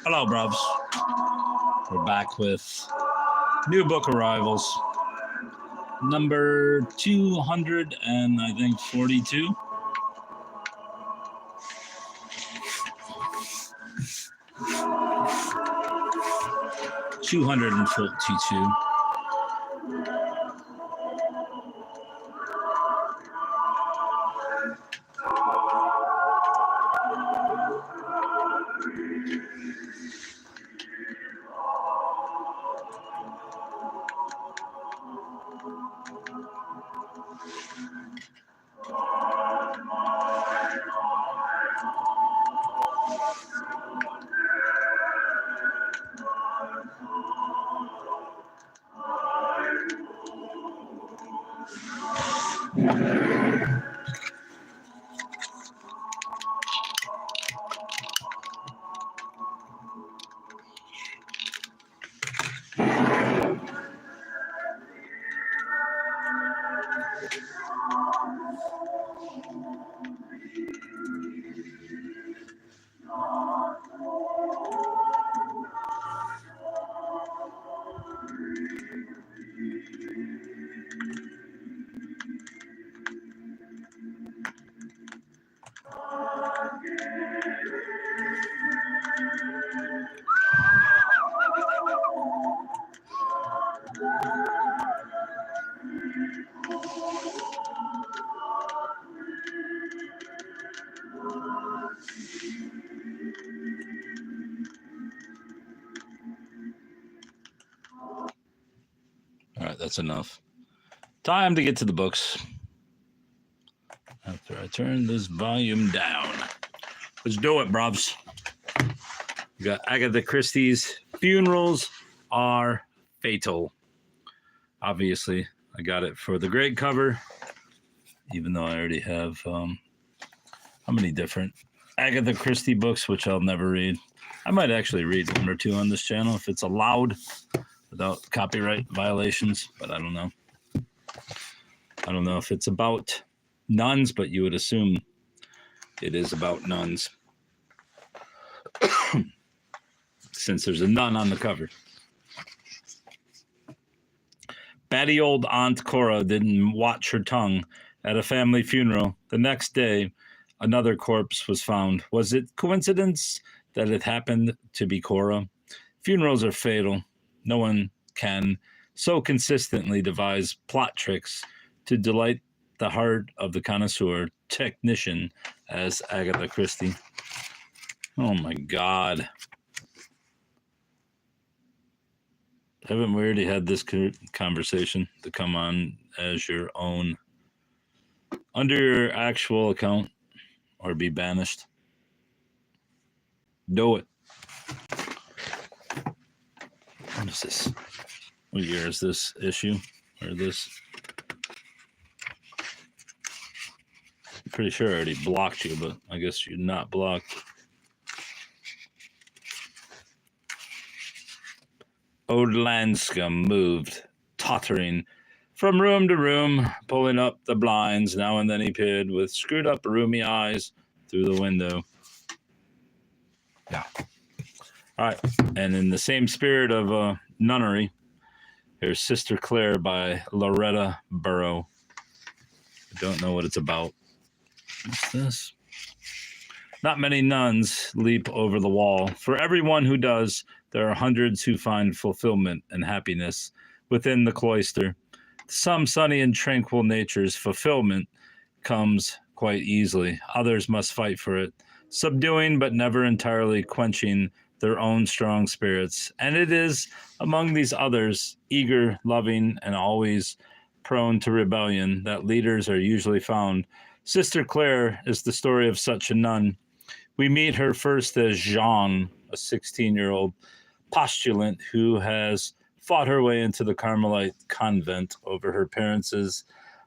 Hello, bruvs. We're back with new book arrivals. Number 200 and I think 42. $242. All right, that's enough. Time to get to the books. After I turn this volume down. Let's do it, bruvs. We got Agatha Christie's Funerals Are Fatal. Obviously, I got it for the grade cover, even though I already have how many different Agatha Christie books, which I'll never read. I might actually read one or two on this channel if it's allowed without copyright violations, but I don't know. I don't know if it's about nuns, but you would assume it is about nuns since there's a nun on the cover. Batty old Aunt Cora didn't watch her tongue at a family funeral. The next day, another corpse was found. Was it coincidence that it happened to be Cora? Funerals are fatal. No one can so consistently devise plot tricks to delight the heart of the connoisseur technician as Agatha Christie. Oh my God. Haven't we already had this conversation to come on as your own under your actual account or be banished? Do it. What is this? What year is this issue? Or this? I'm pretty sure I already blocked you, but I guess you're not blocked. Old Lanscombe moved, tottering from room to room, pulling up the blinds. Now and then he peered with screwed up roomy eyes through the window. Yeah. All right. And in the same spirit of nunnery, here's Sister Claire by Loretta Burrow. I don't know what it's about. What's this? Not many nuns leap over the wall. For everyone who does, there are hundreds who find fulfillment and happiness within the cloister. Some sunny and tranquil natures, fulfillment comes quite easily. Others must fight for it, subduing but never entirely quenching their own strong spirits. And it is among these others, eager, loving, and always prone to rebellion, that leaders are usually found. Sister Claire is the story of such a nun. We meet her first as Jeanne, a 16-year-old postulant who has fought her way into the Carmelite convent over her parents'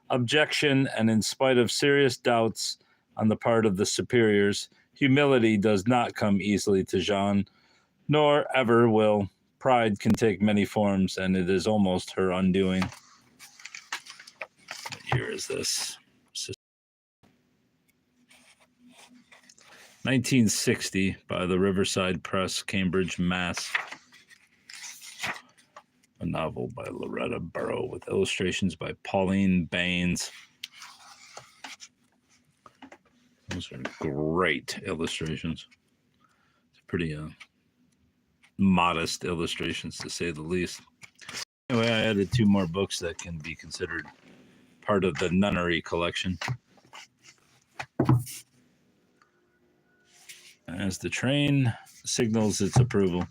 objection, and in spite of serious doubts on the part of the superiors, humility does not come easily to Jeanne, nor ever will. Pride can take many forms, and it is almost her undoing. What year is this? 1960 by the Riverside Press, Cambridge, Mass. A novel by Loretta Burrow with illustrations by Pauline Baines. Those are great illustrations. It's pretty modest illustrations, to say the least. Anyway, I added 2 more books that can be considered part of the nunnery collection. As the train signals its approval.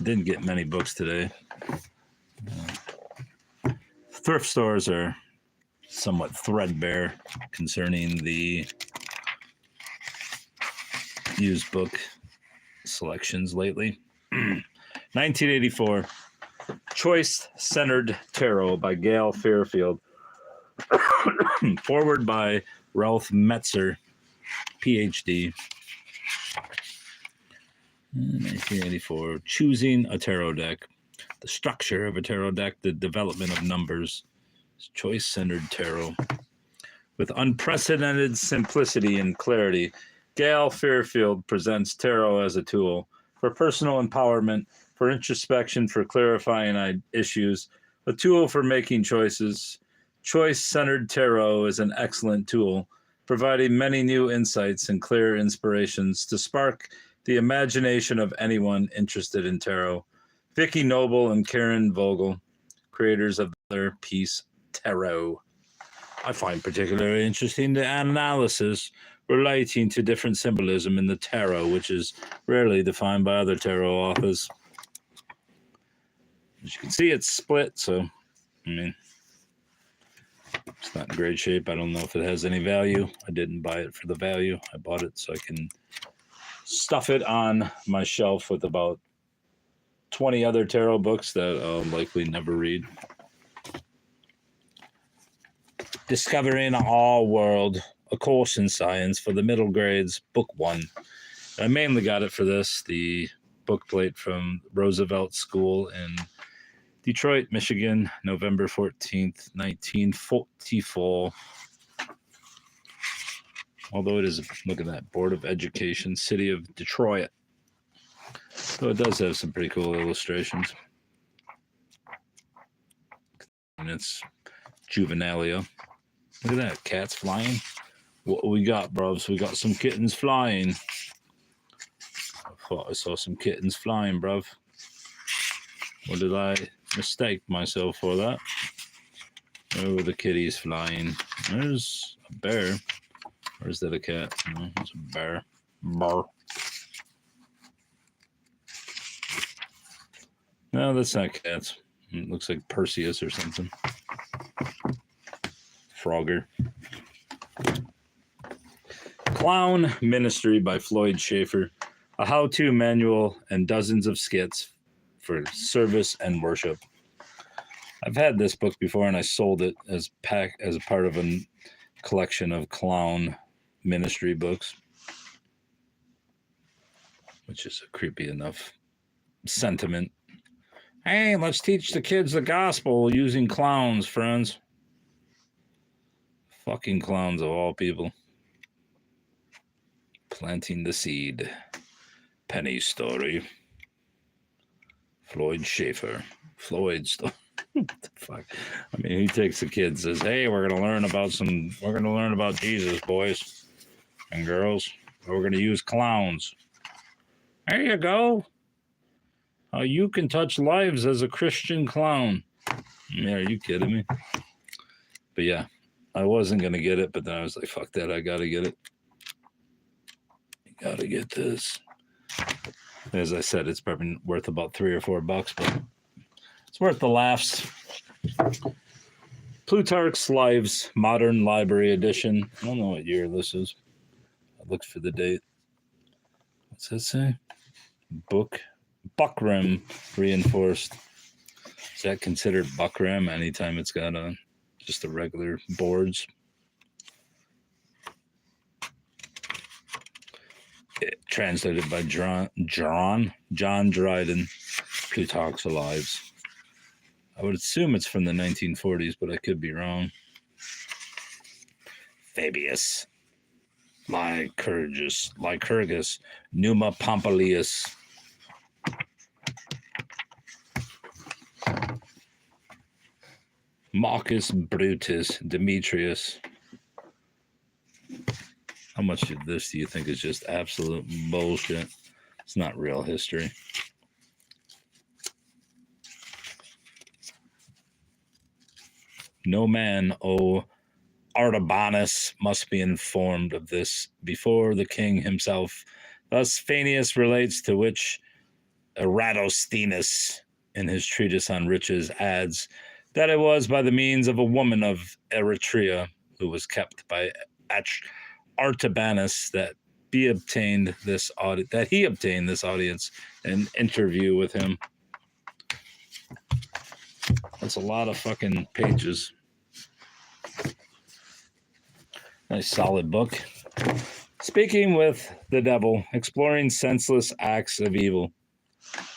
Didn't get many books today. Thrift stores are somewhat threadbare concerning the used book selections lately. 1984, Choice-Centered Tarot by Gail Fairfield. Forward by Ralph Metzer, PhD. 1984, Choosing a Tarot Deck. The structure of a tarot deck, the development of numbers. Choice-Centered Tarot. With unprecedented simplicity and clarity, Gail Fairfield presents tarot as a tool for personal empowerment, for introspection, for clarifying issues, a tool for making choices. Choice-Centered Tarot is an excellent tool, providing many new insights and clear inspirations to spark the imagination of anyone interested in tarot. Vicki Noble and Karen Vogel, creators of their piece Tarot. I find particularly interesting the analysis relating to different symbolism in the tarot, which is rarely defined by other tarot authors. As you can see, it's split, so, I mean, it's not in great shape. I don't know if it has any value. I didn't buy it for the value. I bought it so I can stuff it on my shelf with about 20 other tarot books that I'll likely never read. Discovering Our World, A Course in Science for the Middle Grades, Book 1. I mainly got it for this, the bookplate from Roosevelt School in Detroit, Michigan, November 14th, 1944. Although it is, look at that, Board of Education, City of Detroit. So it does have some pretty cool illustrations. And it's Juvenalia. Look at that, cats flying. What we got, bruvs? We got some kittens flying. I thought I saw some kittens flying, bruv. Or did I mistake myself for that? Where were the kitties flying? There's a bear. Or is that a cat? No, it's a bear. Bar. No, that's not cats. It looks like Perseus or something. Frogger. Clown Ministry by Floyd Schaefer. A how-to manual and dozens of skits for service and worship. I've had this book before and I sold it as a part of a collection of clown ministry books, which is a creepy enough sentiment. Hey, let's teach the kids the gospel using clowns, friends. Fucking clowns of all people. Planting the seed. Penny story. Floyd Schaefer. Floyd story. What the fuck? I mean, he takes the kids, says, hey, we're gonna learn about Jesus, boys and girls. We're gonna use clowns. There you go. How you can touch lives as a Christian clown. Yeah, are you kidding me? But yeah, I wasn't gonna get it, but then I was like, fuck that, I gotta get it. You gotta get this. As I said, it's probably worth about $3 or $4, but it's worth the laughs. Plutarch's Lives, Modern Library Edition. I don't know what year this is. I looked for the date. What's that say? Buckram reinforced. Is that considered buckram anytime it's got just the regular boards? Translated by John Dryden, Plutarch's Lives. I would assume it's from the 1940s, but I could be wrong. Fabius, Lycurgus, Numa Pompilius, Marcus Brutus, Demetrius. How much of this do you think is just absolute bullshit? It's not real history. No man, O Artabanus, must be informed of this before the king himself. Thus Phanius relates, to which Eratosthenes, in his treatise on riches, adds that it was by the means of a woman of Eretria, who was kept by Artabanus, that he obtained this audience and interview with him. That's a lot of fucking pages. Nice solid book. Speaking with the devil, exploring senseless acts of evil.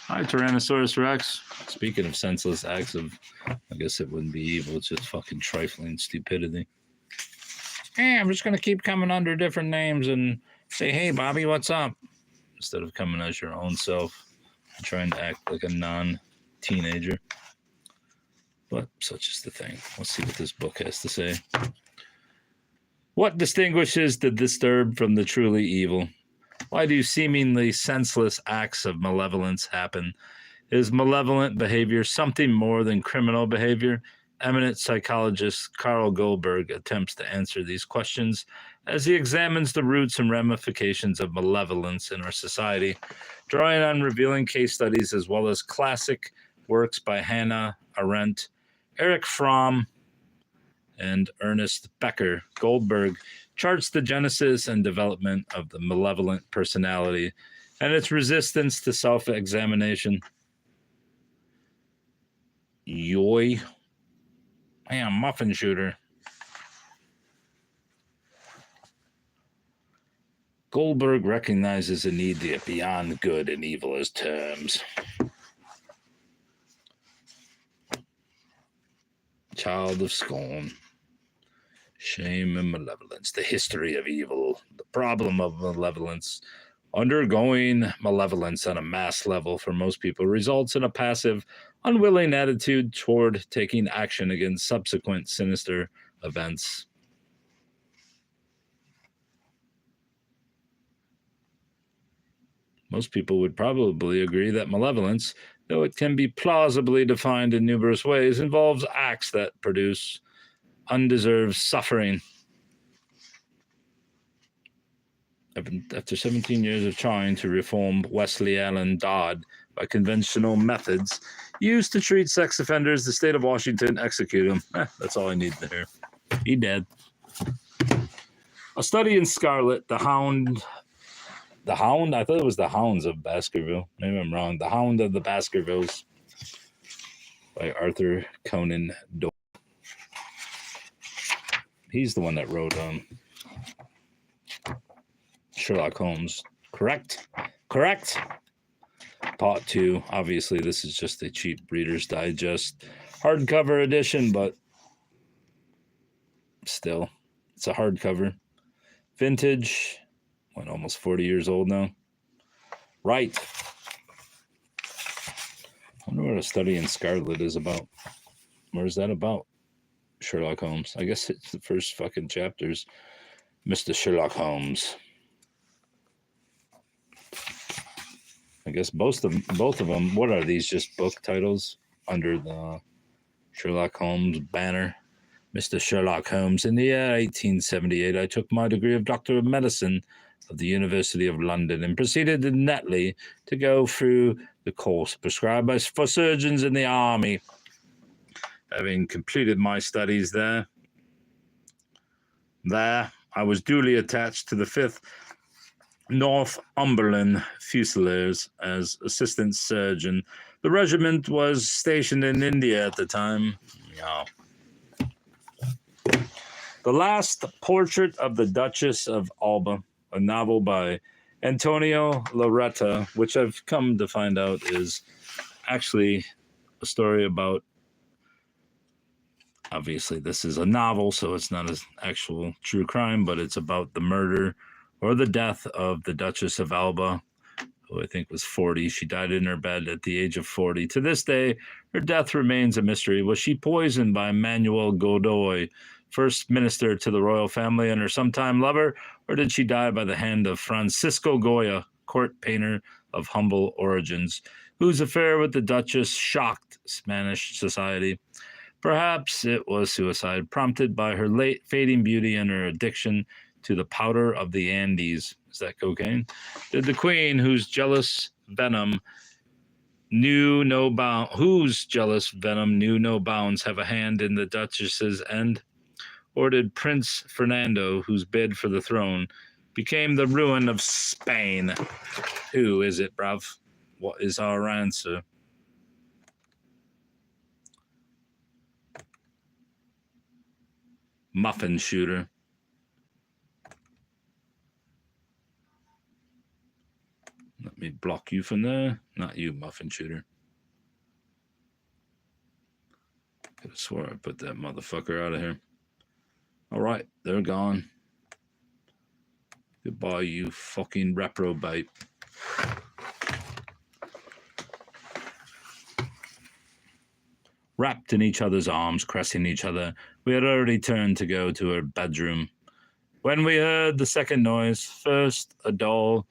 Hi, Tyrannosaurus Rex. Speaking of senseless acts of, I guess it wouldn't be evil, it's just fucking trifling stupidity. Hey, I'm just going to keep coming under different names and say, hey, Bobby, what's up? Instead of coming as your own self and trying to act like a non-teenager. But such is the thing. Let's see what this book has to say. What distinguishes the disturbed from the truly evil? Why do seemingly senseless acts of malevolence happen? Is malevolent behavior something more than criminal behavior? Eminent psychologist Carl Goldberg attempts to answer these questions as he examines the roots and ramifications of malevolence in our society, drawing on revealing case studies as well as classic works by Hannah Arendt, Erich Fromm, and Ernest Becker. Goldberg charts the genesis and development of the malevolent personality and its resistance to self-examination. Yoy. I am muffin shooter. Goldberg recognizes the need to get beyond good and evil as terms. Child of scorn. Shame and malevolence. The history of evil. The problem of malevolence. Undergoing malevolence on a mass level for most people results in a passive, unwilling attitude toward taking action against subsequent sinister events. Most people would probably agree that malevolence, though it can be plausibly defined in numerous ways, involves acts that produce undeserved suffering. After 17 years of trying to reform Wesley Allen Dodd by conventional methods used to treat sex offenders, the state of Washington executed him. That's all I need to hear. He dead. A study in Scarlet, the Hound? I thought it was the Hounds of Baskerville. Maybe I'm wrong. The Hound of the Baskervilles by Arthur Conan Doyle. He's the one that wrote Sherlock Holmes. Correct? Part 2. Obviously, this is just a cheap Reader's Digest hardcover edition, but still, it's a hardcover. Vintage. Almost 40 years old now. Right. I wonder what A Study in Scarlet is about. Where's that about? Sherlock Holmes. I guess it's the first fucking chapters. Mr. Sherlock Holmes. I guess both of them. What are these? Just book titles under the Sherlock Holmes banner. Mr. Sherlock Holmes. In the year 1878, I took my degree of Doctor of Medicine of the University of London and proceeded in Netley to go through the course prescribed for surgeons in the army. Having completed my studies there, I was duly attached to the 5th Northumberland Fusiliers as assistant surgeon. The regiment was stationed in India at the time. Yeah. The Last Portrait of the Duchess of Alba, a novel by Antonio Larreta, which I've come to find out is actually a story about Obviously, this is a novel, so it's not an actual true crime, but it's about the murder or the death of the Duchess of Alba, who I think was 40. She died in her bed at the age of 40. To this day, her death remains a mystery. Was she poisoned by Manuel Godoy, first minister to the royal family and her sometime lover, or did she die by the hand of Francisco Goya, court painter of humble origins, whose affair with the Duchess shocked Spanish society? Perhaps it was suicide, prompted by her late fading beauty and her addiction to the powder of the Andes. Is that cocaine? Did the queen, whose jealous venom knew no bounds, have a hand in the Duchess's end? Or did Prince Fernando, whose bid for the throne became the ruin of Spain? Who is it, bruv? What is our answer? Muffin shooter. Let me block you from there. Not you, muffin shooter. Could have swore I put that motherfucker out of here. All right, they're gone. Goodbye, you fucking reprobate. Wrapped in each other's arms, caressing each other, we had already turned to go to her bedroom when we heard the second noise. First a dull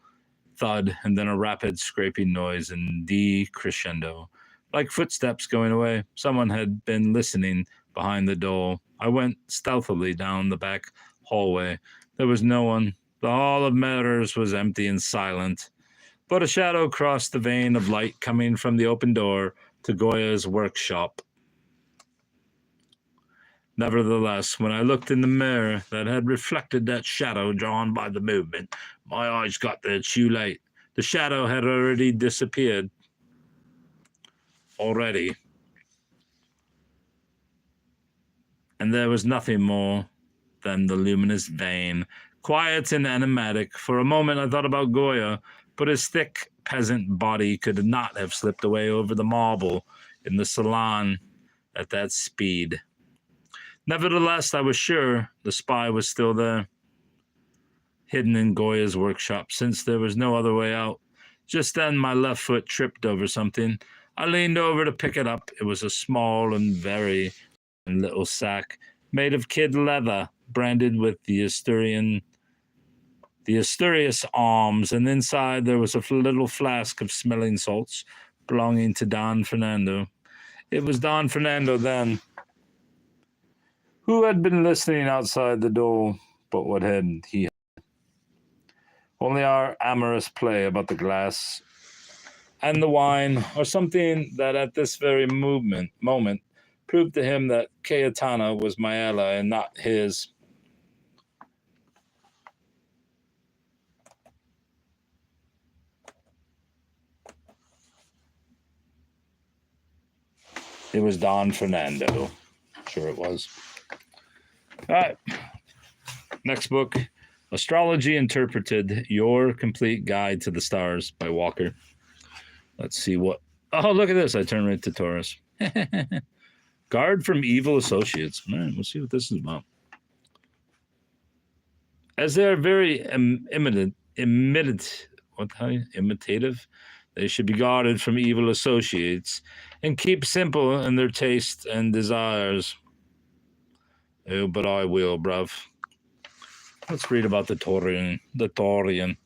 thud, and then a rapid scraping noise in decrescendo, like footsteps going away. Someone had been listening behind the door. I went stealthily down the back hallway. There was no one. The hall of mirrors was empty and silent, but a shadow crossed the vein of light coming from the open door to Goya's workshop. Nevertheless, when I looked in the mirror that had reflected that shadow drawn by the movement, my eyes got there too late. The shadow had already disappeared. And there was nothing more than the luminous vein, quiet and enigmatic. For a moment I thought about Goya, but his thick peasant body could not have slipped away over the marble in the salon at that speed. Nevertheless, I was sure the spy was still there, hidden in Goya's workshop, since there was no other way out. Just then my left foot tripped over something. I leaned over to pick it up. It was a small and very little sack made of kid leather, branded with the Asturias arms, and inside there was a little flask of smelling salts belonging to Don Fernando. It was Don Fernando then, who had been listening outside the door, but what had he? Only our amorous play about the glass and the wine, or something that at this very moment proved to him that Cayetana was my ally and not his. It was Don Fernando. Sure it was. All right. Next book, Astrology Interpreted, Your Complete Guide to the Stars by Walker. Let's see what... Oh, look at this. I turned right to Taurus. Guard from Evil Associates. All right, we'll see what this is about. As they are very imitative, they should be guarded from evil associates and keep simple in their tastes and desires. Oh, but I will, bruv. Let's read about the Taurian.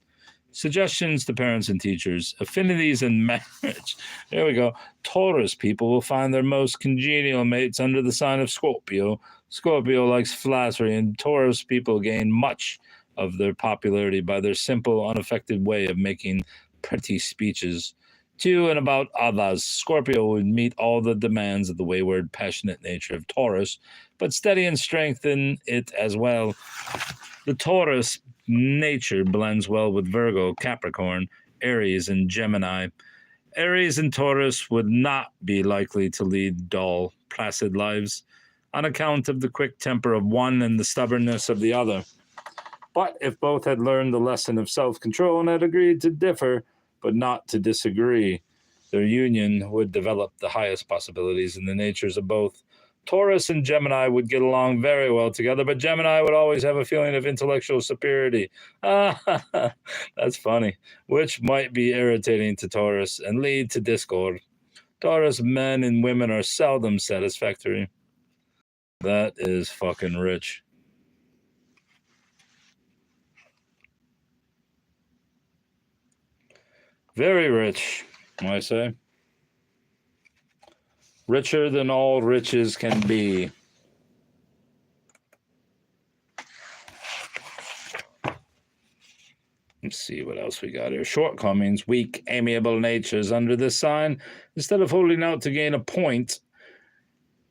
Suggestions to parents and teachers. Affinities in marriage. There we go. Taurus people will find their most congenial mates under the sign of Scorpio. Scorpio likes flattery, and Taurus people gain much of their popularity by their simple, unaffected way of making pretty speeches to and about others. Scorpio would meet all the demands of the wayward, passionate nature of Taurus, but steady and strengthen it as well. The Taurus nature blends well with Virgo, Capricorn, Aries, and Gemini. Aries and Taurus would not be likely to lead dull, placid lives on account of the quick temper of one and the stubbornness of the other. But if both had learned the lesson of self-control and had agreed to differ, but not to disagree, their union would develop the highest possibilities in the natures of both. Taurus and Gemini would get along very well together, but Gemini would always have a feeling of intellectual superiority. That's funny, which might be irritating to Taurus and lead to discord. Taurus men and women are seldom satisfactory. That is fucking rich. Very rich, I say. Richer than all riches can be. Let's see what else we got here. Shortcomings, weak, amiable natures under this sign. Instead of holding out to gain a point,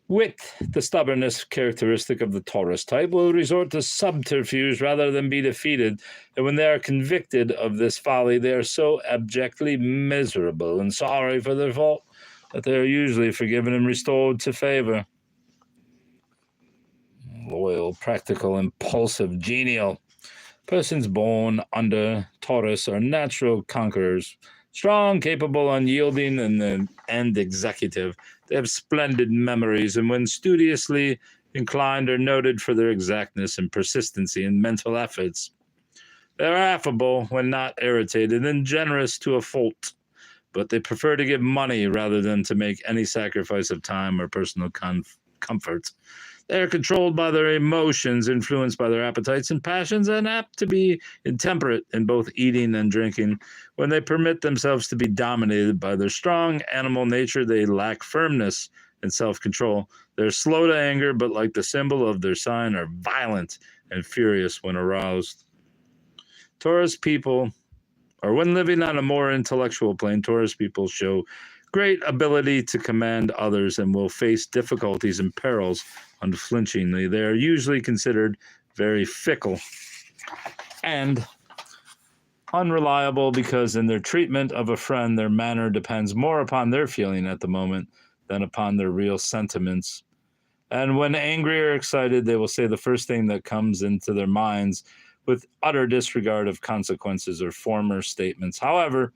wit, the stubbornness characteristic of the Taurus type, will resort to subterfuge rather than be defeated. And when they are convicted of this folly, they are so abjectly miserable and sorry for their fault that they are usually forgiven and restored to favor. Loyal, practical, impulsive, genial. Persons born under Taurus are natural conquerors, strong, capable, unyielding, and executive. They have splendid memories, and when studiously inclined, are noted for their exactness and persistency in mental efforts. They are affable when not irritated and generous to a fault, but they prefer to give money rather than to make any sacrifice of time or personal comfort. They are controlled by their emotions, influenced by their appetites and passions, and apt to be intemperate in both eating and drinking. When they permit themselves to be dominated by their strong animal nature, they lack firmness and self-control. They're slow to anger, but like the symbol of their sign, are violent and furious when aroused. Taurus people, or when living on a more intellectual plane, Taurus people show great ability to command others and will face difficulties and perils unflinchingly. They are usually considered very fickle and unreliable because in their treatment of a friend, their manner depends more upon their feeling at the moment than upon their real sentiments. And when angry or excited, they will say the first thing that comes into their minds with utter disregard of consequences or former statements. However,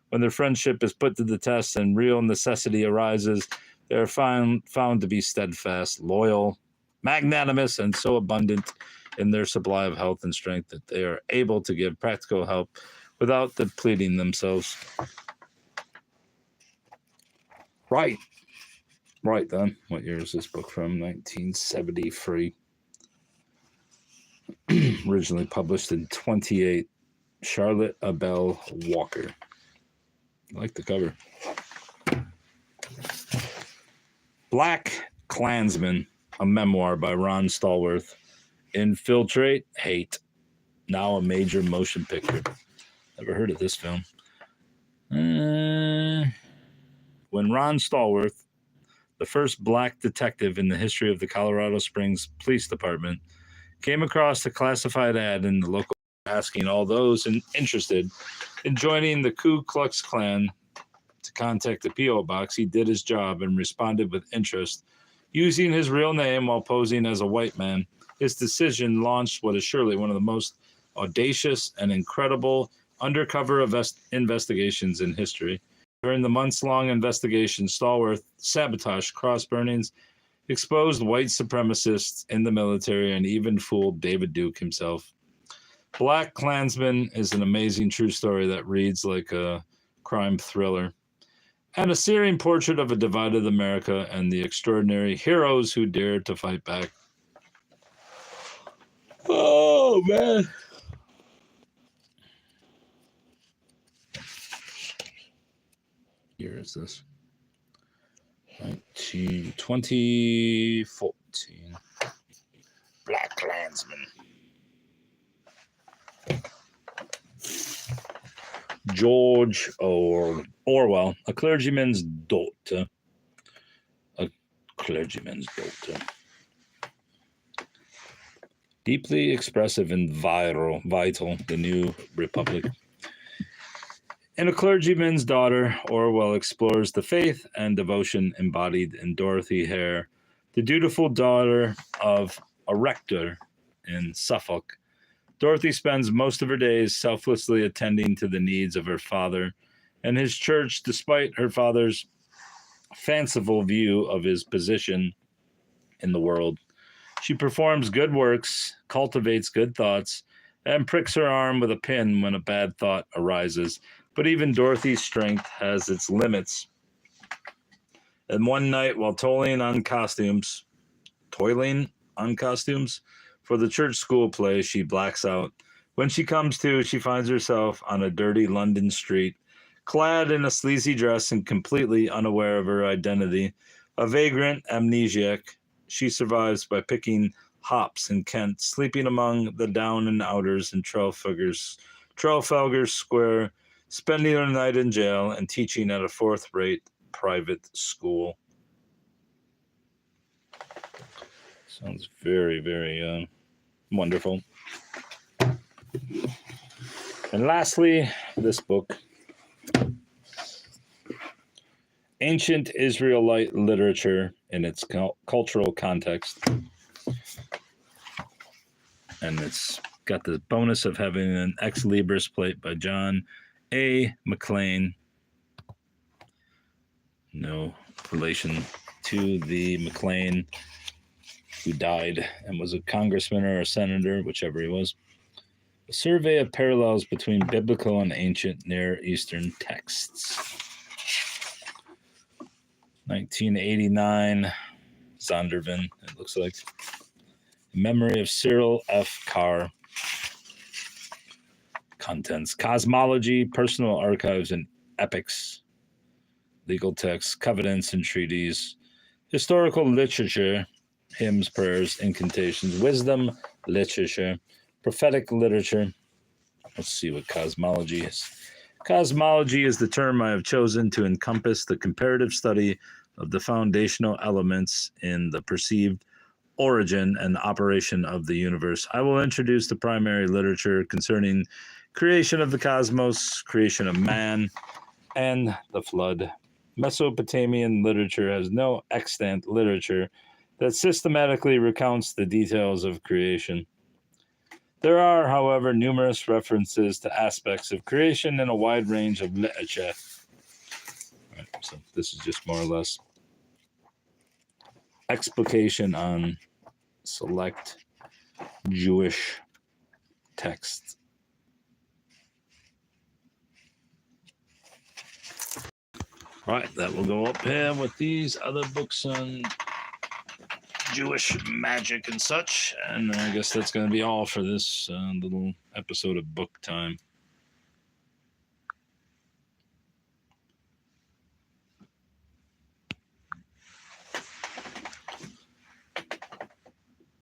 when their friendship is put to the test and real necessity arises, they are found to be steadfast, loyal, magnanimous, and so abundant in their supply of health and strength that they are able to give practical help without depleting themselves. Right then. What year is this book from? 1973. Originally published in 28. Charlotte Abel Walker. I like the cover. Black Klansman, a memoir by Ron Stallworth. Infiltrate, hate. Now a major motion picture. Never heard of this film. When Ron Stallworth, the first black detective in the history of the Colorado Springs Police Department, came across a classified ad in the local asking all those interested in joining the Ku Klux Klan to contact the P.O. box, he did his job and responded with interest. Using his real name while posing as a white man, his decision launched what is surely one of the most audacious and incredible undercover investigations in history. During the months-long investigation, Stallworth sabotaged cross burnings, exposed white supremacists in the military, and even fooled David Duke himself. Black Klansman is an amazing true story that reads like a crime thriller, and a searing portrait of a divided America and the extraordinary heroes who dared to fight back. Oh, man. Year is this? 2014. Black Klansman. George Orwell, a clergyman's daughter. A clergyman's daughter. Deeply expressive and vital, the new republic. In A Clergyman's Daughter, Orwell explores the faith and devotion embodied in Dorothy Hare, the dutiful daughter of a rector in Suffolk. Dorothy spends most of her days selflessly attending to the needs of her father and his church, despite her father's fanciful view of his position in the world. She performs good works, cultivates good thoughts, and pricks her arm with a pin when a bad thought arises. But even Dorothy's strength has its limits. And one night, while toiling on costumes for the church school play, she blacks out. When she comes to, she finds herself on a dirty London street, clad in a sleazy dress and completely unaware of her identity. A vagrant amnesiac, she survives by picking hops in Kent, sleeping among the down and outers in Trafalgar Square, spending her night in jail, and teaching at a fourth-rate private school. Sounds very, very wonderful. And lastly, this book, Ancient Israelite Literature in its Cultural Context. And it's got the bonus of having an ex libris plate by John A. McLean. No relation to the McLean who died and was a congressman or a senator, whichever he was. A survey of parallels between biblical and ancient Near Eastern texts. 1989, Zondervan, it looks like. In memory of Cyril F. Carr. Contents: cosmology, personal archives and epics, legal texts, covenants and treaties, historical literature, hymns, prayers, incantations, wisdom literature, prophetic literature. Let's see what cosmology is. Cosmology is the term I have chosen to encompass the comparative study of the foundational elements in the perceived origin and operation of the universe. I will introduce the primary literature concerning creation of the cosmos, creation of man, and the flood. Mesopotamian literature has no extant literature that systematically recounts the details of creation. There are, however, numerous references to aspects of creation in a wide range of literature. Right, so this is just more or less explication on select Jewish texts. All right, that will go up here with these other books on Jewish magic and such. And I guess that's going to be all for this little episode of Book Time.